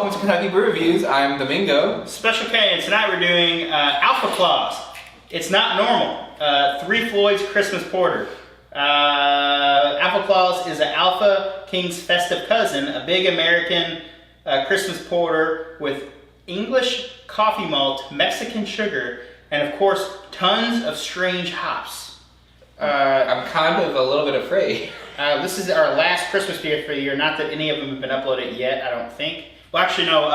welcome to Kentucky Brew Reviews. I'm Domingo. Special K, and tonight we're doing Alpha Klaus. It's not normal. 3 Floyds Christmas Porter. Alpha Klaus is an Alpha King's festive cousin, a big American Christmas porter with English coffee malt, Mexican sugar, and of course, tons of strange hops. I'm kind of a little bit afraid. This is our last Christmas beer for the year. Not that any of them have been uploaded yet, I don't think. Well, actually, no.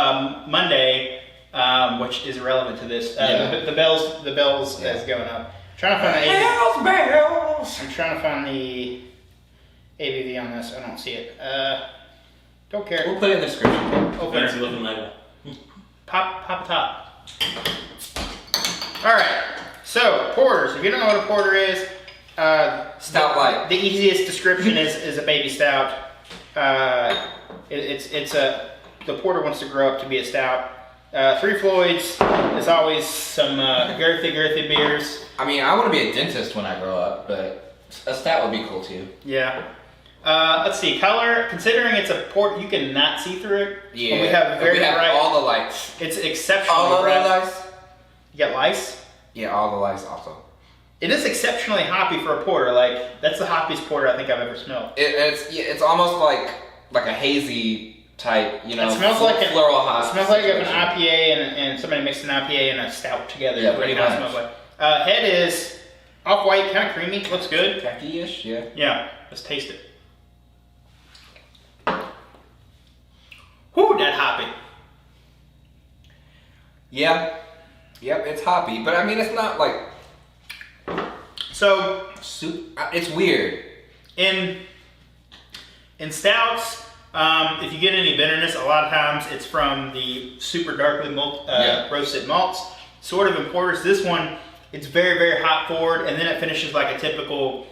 Monday, which is irrelevant to this. The bells is going up. I'm trying to find the ABV on this. I don't see it. Don't care. We'll put it in the description. Open it. Looking like Pop top. All right. So porters. If you don't know what a porter is, Stout light. The easiest description is a baby stout. The porter wants to grow up to be a stout. 3 Floyds is always some girthy beers. I mean, I want to be a dentist when I grow up, but a stout would be cool too. Yeah. Let's see. Color. Considering it's a port, you cannot see through it. Yeah. But we have very bright. all the lights. It's exceptionally All of bright. the lights. You got lice. Yeah, all the lights also. It is exceptionally hoppy for a porter. Like that's the hoppiest porter I think I've ever smelled. It's almost like a hazy type, you know. It smells like floral hop. It smells like an IPA and somebody mixed an IPA and a stout together. Yeah, pretty much. Smells like. Head is off-white, kind of creamy. Looks good. Khaki-ish, yeah. Yeah. Let's taste it. Whoo, that hoppy. Yeah. Yep, it's hoppy, but I mean, it's not like. So it's weird. In stouts, if you get any bitterness, a lot of times it's from the super darkly roasted malts. Sort of in porters, this one, it's very, very hop forward, and then it finishes like a typical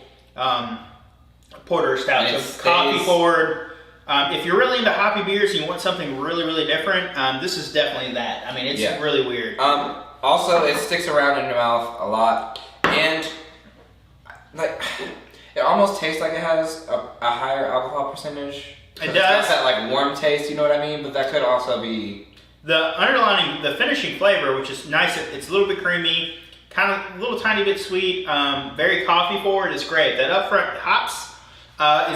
porter stout. And So coffee forward. If you're really into hoppy beers and you want something really, really different, this is definitely that. I mean, it's really weird. Also, it sticks around in your mouth a lot, and like it almost tastes like it has a higher alcohol percentage. It does. It's got that like warm taste, you know what I mean? But that could also be the finishing flavor, which is nice. It's a little bit creamy, kind of a little tiny bit sweet, very coffee forward. It's great. That upfront hops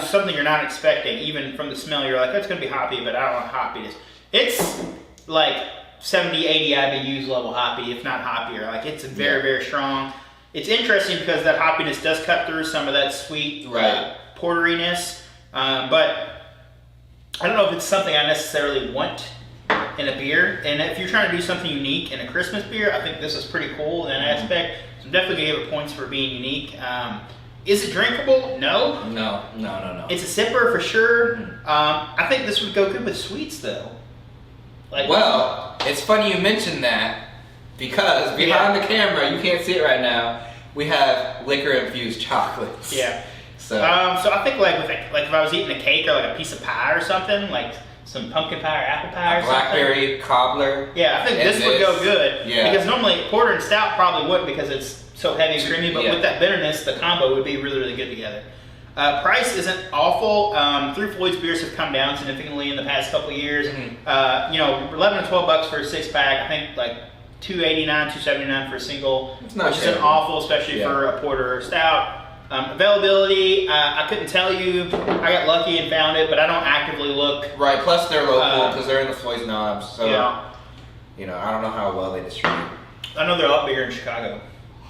is something you're not expecting. Even from the smell, you're like, that's going to be hoppy, but I don't know how hoppy it is. It's like 70, 80 IBUs level hoppy, if not hoppier. Like it's very, very strong. It's interesting because that hoppiness does cut through some of that sweet porteriness, but I don't know if it's something I necessarily want in a beer. And if you're trying to do something unique in a Christmas beer, I think this is pretty cool in that aspect. So I'm definitely gonna give it points for being unique. Is it drinkable? No. No. It's a sipper for sure. I think this would go good with sweets though. Well, it's funny you mentioned that because behind the camera, you can't see it right now, we have liquor-infused chocolates. Yeah. So I think like if I was eating a cake or like a piece of pie or something, like some pumpkin pie or apple pie or blackberry cobbler. Yeah, I think this would go good. Yeah. Because normally porter and stout probably wouldn't because it's so heavy and creamy, but with that bitterness, the combo would be really, really good together. Price isn't awful. 3 Floyds beers have come down significantly in the past couple of years. 11 to 12 bucks for a 6-pack. I think like $2.89, $2.79 for a single, which isn't awful, especially for a porter or stout. Availability, I couldn't tell you. I got lucky and found it, but I don't actively look. Right. Plus they're local because they're in the Floyds knobs. So you know, I don't know how well they distribute. I know they're a lot bigger in Chicago.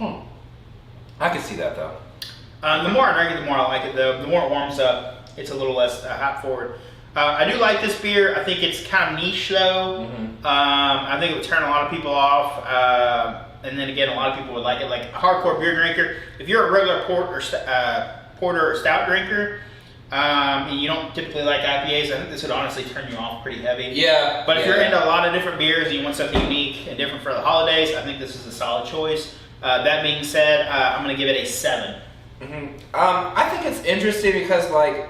I can see that though. The more I drink it, the more I like it though. The more it warms up, it's a little less hop forward. I do like this beer. I think it's kind of niche though. I think it would turn a lot of people off. And then again, a lot of people would like it. Like a hardcore beer drinker, if you're a regular porter or stout drinker, and you don't typically like IPAs, I think this would honestly turn you off pretty heavy. Yeah. But if you're into a lot of different beers and you want something unique and different for the holidays, I think this is a solid choice. That being said, I'm going to give it a 7. I think it's interesting because like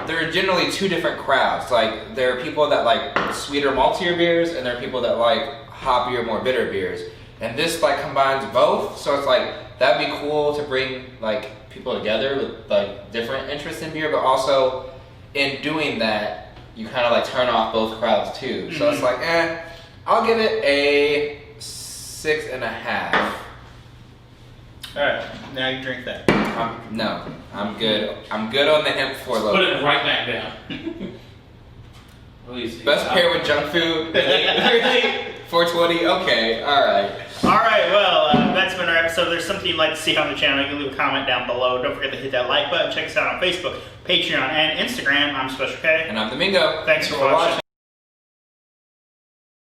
there are generally 2 different crowds. Like there are people that like sweeter, maltier beers, and there are people that like hoppier, more bitter beers. And this like combines both, so it's like that'd be cool to bring like people together with like different interests in beer, but also in doing that, you kind of like turn off both crowds too. So it's like, I'll give it a 6.5. All right, now you drink that. No, I'm good. I'm good on the hemp 4 Loko. Put it right back down. Best pair with junk food. 420. Okay, all right. All right, well, that's been our episode. If there's something you'd like to see on the channel, you can leave a comment down below. Don't forget to hit that like button. Check us out on Facebook, Patreon, and Instagram. I'm Special K. And I'm Domingo. Thanks for watching.